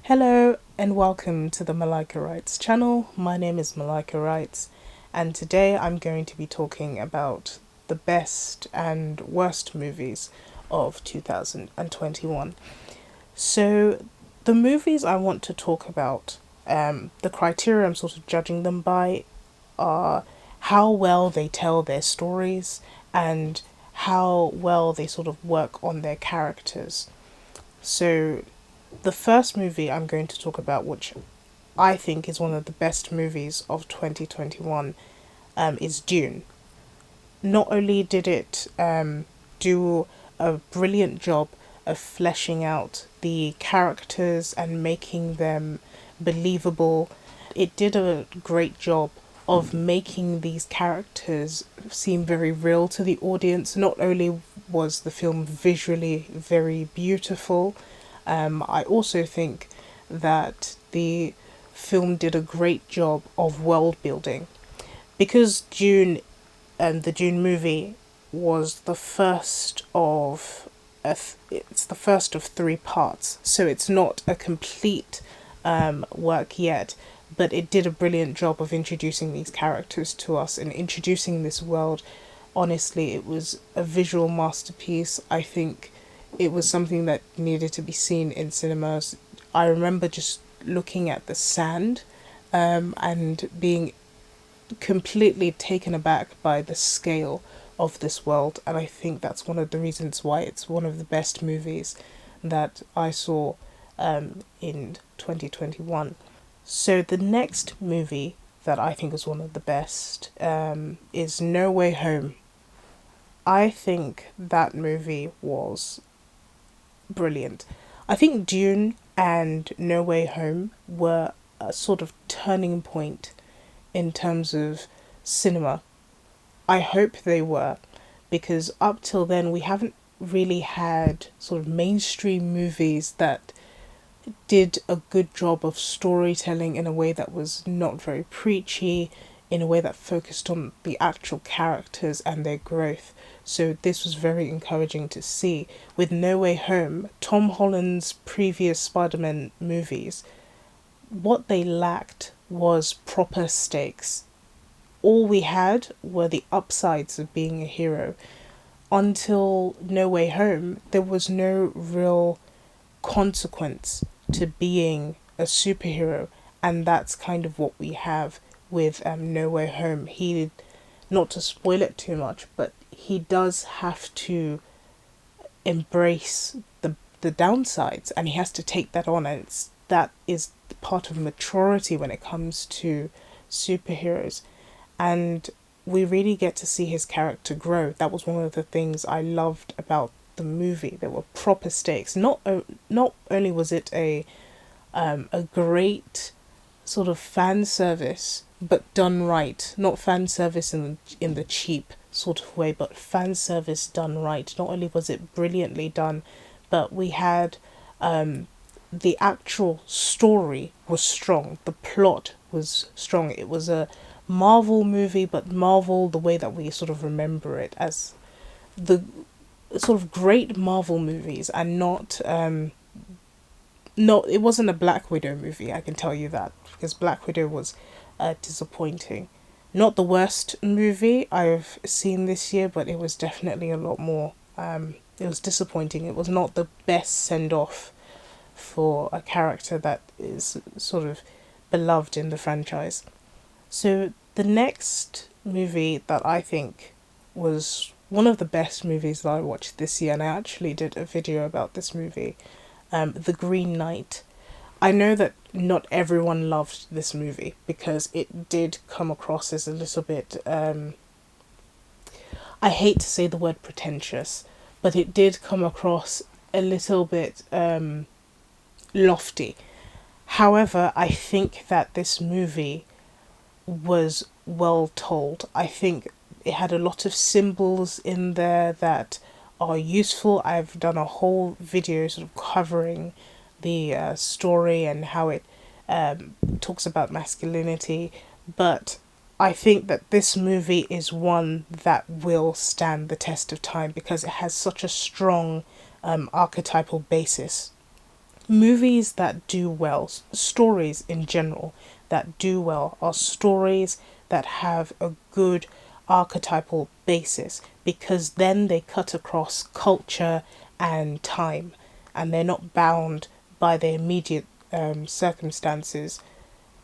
Hello and welcome to the Malika Writes channel. My name is Malika Writes, and today I'm going to be talking about the best and worst movies of 2021. So, the movies I want to talk about, the criteria I'm sort of judging them by are how well they tell their stories and how well they sort of work on their characters. So, the first movie I'm going to talk about, which I think is one of the best movies of 2021, is Dune. Not only did it do a brilliant job of fleshing out the characters and making them believable, it did a great job of making these characters seem very real to the audience. Not only was the film visually very beautiful, I also think that the film did a great job of world building. Because the Dune movie was the first of it's the first of three parts, so it's not a complete work yet, but it did a brilliant job of introducing these characters to us and introducing this world. Honestly, it was a visual masterpiece. I think it was something that needed to be seen in cinemas. I remember just looking at the sand and being completely taken aback by the scale of this world, and I think that's one of the reasons why it's one of the best movies that I saw in 2021. So the next movie that I think is one of the best is No Way Home. I think that movie was brilliant. I think Dune and No Way Home were a sort of turning point in terms of cinema. I hope they were, because up till then we haven't really had sort of mainstream movies that did a good job of storytelling in a way that was not very preachy, in a way that focused on the actual characters and their growth. So this was very encouraging to see. With No Way Home, Tom Holland's previous Spider-Man movies, what they lacked was proper stakes. All we had were the upsides of being a hero. Until No Way Home, there was no real consequence to being a superhero, and that's kind of what we have with No Way Home. He, not to spoil it too much, but he does have to embrace the downsides, and he has to take that on, and that is part of maturity when it comes to superheroes. And we really get to see his character grow. That was one of the things I loved about the movie. There were proper stakes. Not only was it a great sort of fan service, but done right. Not fan service in the cheap sort of way, but fan service done right. Not only was it brilliantly done, but we had the actual story was strong. The plot was strong. It was a Marvel movie, but Marvel the way that we sort of remember it, as the sort of great Marvel movies, and not it wasn't a Black Widow movie, I can tell you that, because Black Widow was disappointing. Not the worst movie I've seen this year, but it was definitely a lot more. It was disappointing. It was not the best send off for a character that is sort of beloved in the franchise. So the next movie that I think was one of the best movies that I watched this year, and I actually did a video about this movie, The Green Knight. I know that not everyone loved this movie because it did come across as a little bit, I hate to say the word pretentious, but it did come across a little bit lofty. However, I think that this movie was well told. I think it had a lot of symbols in there that are useful. I've done a whole video sort of covering the story and how it talks about masculinity, but I think that this movie is one that will stand the test of time because it has such a strong archetypal basis. Movies that do well, stories in general that do well, are stories that have a good archetypal basis, because then they cut across culture and time, and they're not bound by their immediate circumstances.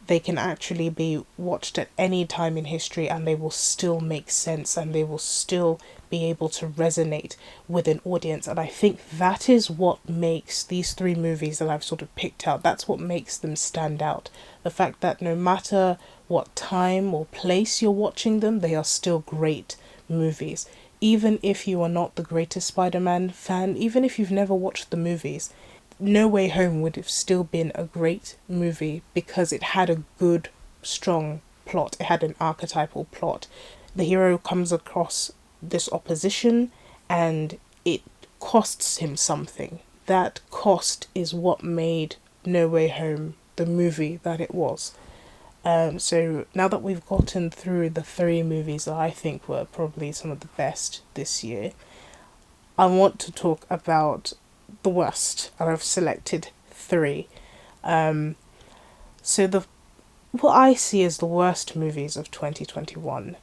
They can actually be watched at any time in history and they will still make sense, and they will still be able to resonate with an audience. And I think that is what makes these three movies that I've sort of picked out, that's what makes them stand out. The fact that no matter what time or place you're watching them, they are still great movies. Even if you are not the greatest Spider-Man fan, even if you've never watched the movies, No Way Home would have still been a great movie because it had a good, strong plot. It had an archetypal plot. The hero comes across this opposition and it costs him something. That cost is what made No Way Home the movie that it was. So now that we've gotten through the three movies that I think were probably some of the best this year, I want to talk about the worst, and I've selected three. So the what I see as the worst movies of 2021: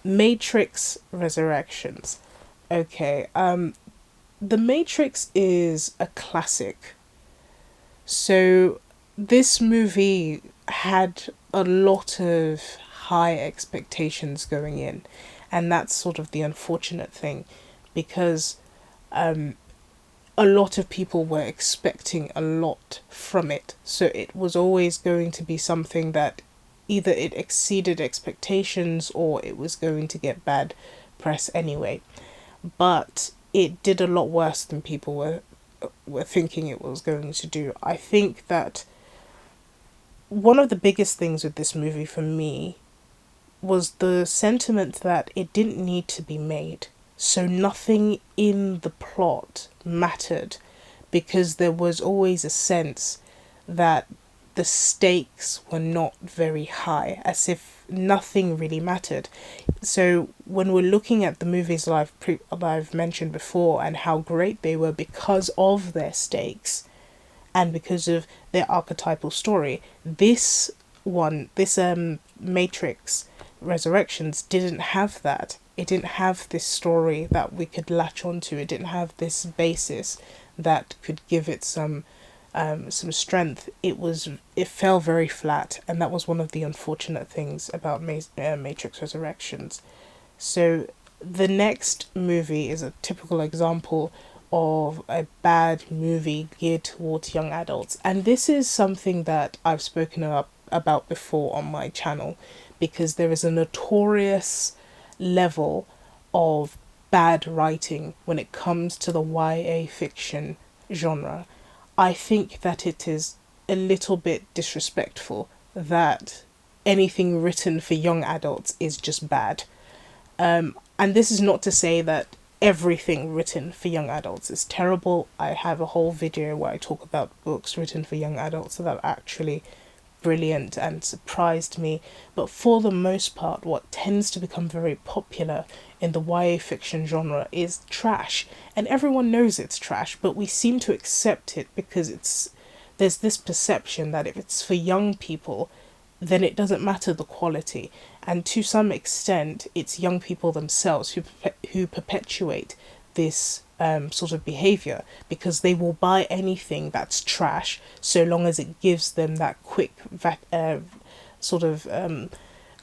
Matrix Resurrections. Okay, The Matrix is a classic. So this movie had a lot of high expectations going in, and that's sort of the unfortunate thing, because a lot of people were expecting a lot from it. So it was always going to be something that either it exceeded expectations or it was going to get bad press anyway. But it did a lot worse than people were thinking it was going to do. I think that one of the biggest things with this movie for me was the sentiment that it didn't need to be made. So nothing in the plot mattered, because there was always a sense that the stakes were not very high, as if nothing really mattered. So when we're looking at the movies that I've mentioned before and how great they were because of their stakes and because of their archetypal story, this Matrix Resurrections didn't have that. It didn't have this story that we could latch onto. It didn't have this basis that could give it some strength. It fell very flat, and that was one of the unfortunate things about Matrix Resurrections. So the next movie is a typical example of a bad movie geared towards young adults, and this is something that I've spoken about before on my channel, because there is a notorious level of bad writing when it comes to the YA fiction genre. I think that it is a little bit disrespectful that anything written for young adults is just bad. And this is not to say that everything written for young adults is terrible. I have a whole video where I talk about books written for young adults that are actually brilliant and surprised me. But for the most part, what tends to become very popular in the YA fiction genre is trash, and everyone knows it's trash, but we seem to accept it because there's this perception that if it's for young people, then it doesn't matter the quality. And to some extent, it's young people themselves who perpetuate this sort of behavior, because they will buy anything that's trash so long as it gives them that quick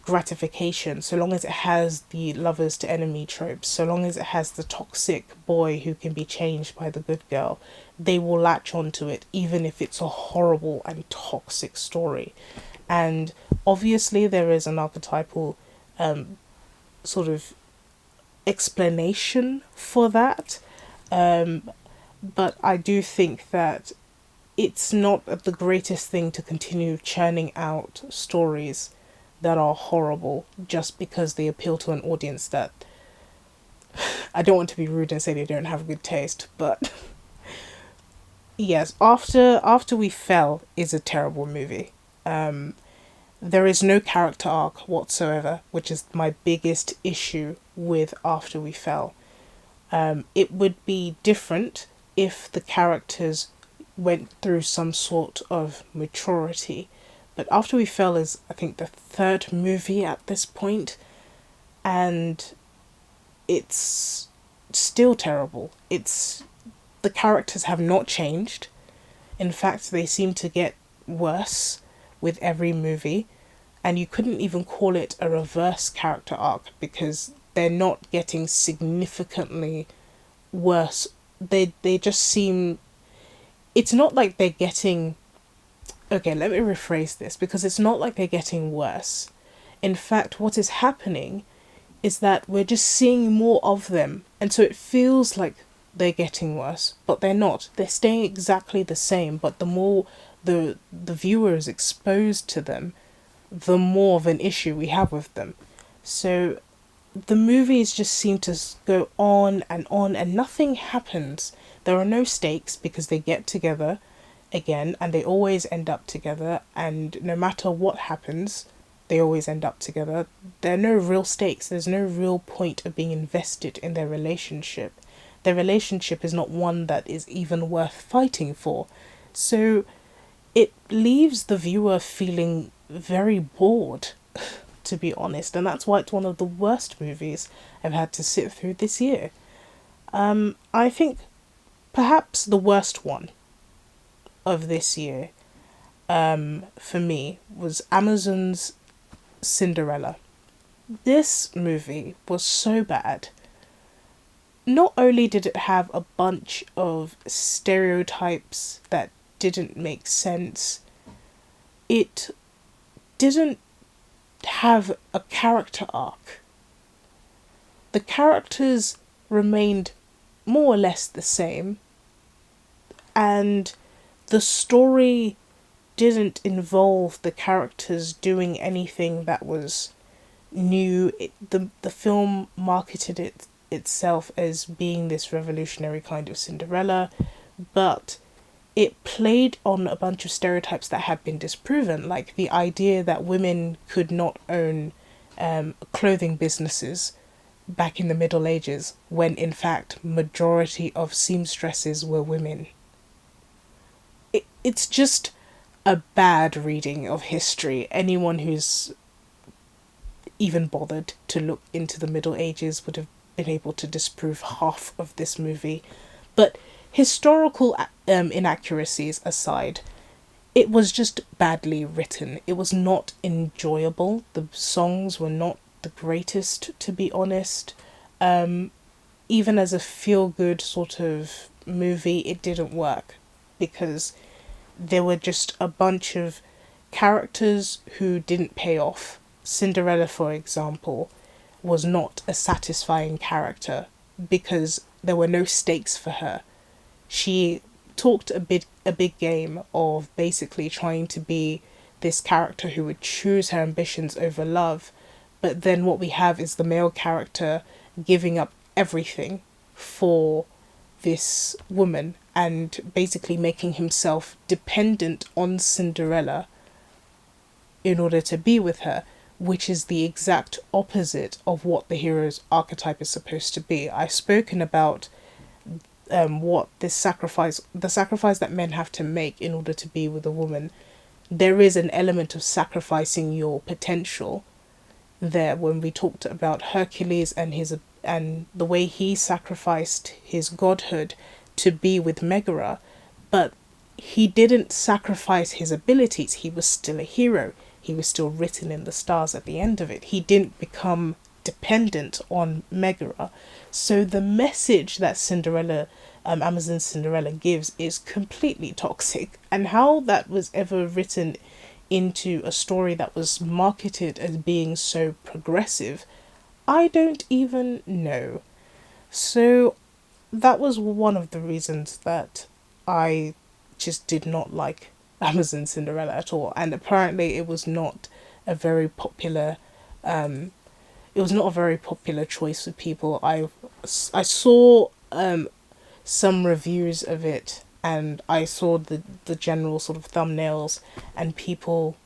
gratification, so long as it has the lovers to enemy tropes, so long as it has the toxic boy who can be changed by the good girl, they will latch onto it even if it's a horrible and toxic story. And obviously there is an archetypal sort of explanation for that, but I do think that it's not the greatest thing to continue churning out stories that are horrible just because they appeal to an audience that I don't want to be rude and say they don't have good taste, but yes, After We Fell is a terrible movie. There is no character arc whatsoever, which is my biggest issue with After We Fell. It would be different if the characters went through some sort of maturity. But After We Fell is, I think, the third movie at this point, and it's still terrible. It's The characters have not changed. In fact, they seem to get worse with every movie, and you couldn't even call it a reverse character arc because they're not getting significantly worse. They just seem, it's not like they're getting, okay, let me rephrase this, because it's not like they're getting worse. In fact, what is happening is that we're just seeing more of them, and so it feels like they're getting worse, but they're not. They're staying exactly the same, but the more the viewer is exposed to them, the more of an issue we have with them. So the movies just seem to go on, and nothing happens. There are no stakes because they get together again and they always end up together, and no matter what happens, they always end up together. There are no real stakes. There's no real point of being invested in their relationship. Their relationship is not one that is even worth fighting for. So it leaves the viewer feeling very bored, to be honest, and that's why it's one of the worst movies I've had to sit through this year. I think perhaps the worst one of this year, for me, was Amazon's Cinderella. This movie was so bad. Not only did it have a bunch of stereotypes that didn't make sense, it didn't have a character arc. The characters remained more or less the same, and the story didn't involve the characters doing anything that was new. The film marketed itself as being this revolutionary kind of Cinderella, but it played on a bunch of stereotypes that had been disproven, like the idea that women could not own clothing businesses back in the Middle Ages, when in fact majority of seamstresses were women. It's just a bad reading of history. Anyone who's even bothered to look into the Middle Ages would have been able to disprove half of this movie. But historical inaccuracies aside, it was just badly written. It was not enjoyable. The songs were not the greatest, to be honest. Even as a feel-good sort of movie, it didn't work because there were just a bunch of characters who didn't pay off. Cinderella, for example, was not a satisfying character because there were no stakes for her. She talked a big game of basically trying to be this character who would choose her ambitions over love, but then what we have is the male character giving up everything for this woman and basically making himself dependent on Cinderella in order to be with her, which is the exact opposite of what the hero's archetype is supposed to be. I've spoken about what the sacrifice that men have to make in order to be with a woman. There is an element of sacrificing your potential there when we talked about Hercules and the way he sacrificed his godhood to be with Megara, but he didn't sacrifice his abilities. He was still a hero. He was still written in the stars at the end of it. He didn't become dependent on Megara. So the message that Amazon Cinderella gives is completely toxic. And how that was ever written into a story that was marketed as being so progressive, I don't even know. So that was one of the reasons that I just did not like Amazon Cinderella at all. And apparently it was not a very popular choice with people. I saw some reviews of it, and I saw the general sort of thumbnails, and people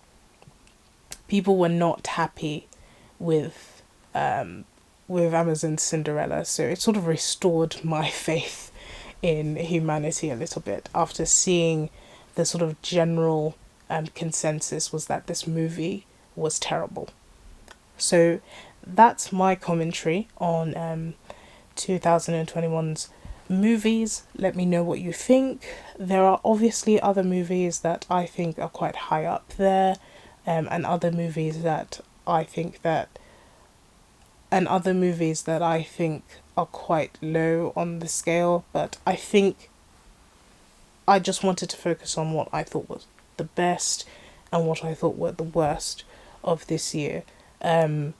were not happy with Amazon Cinderella. So it sort of restored my faith in humanity a little bit after seeing the sort of general consensus was that this movie was terrible. So that's my commentary on 2021's movies. Let me know what you think. There are obviously other movies that I think are quite high up there, and other movies that I think that are quite low on the scale, but I think I just wanted to focus on what I thought was the best and what I thought were the worst of this year. Even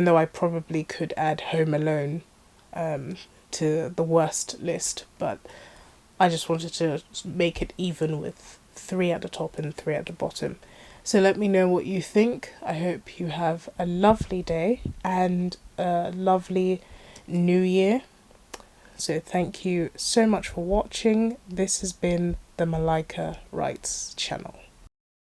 though I probably could add Home Alone to the worst list, but I just wanted to make it even with 3 at the top and 3 at the bottom. So let me know what you think. I hope you have a lovely day and a lovely new year. So thank you so much for watching. This has been the Malika Writes channel.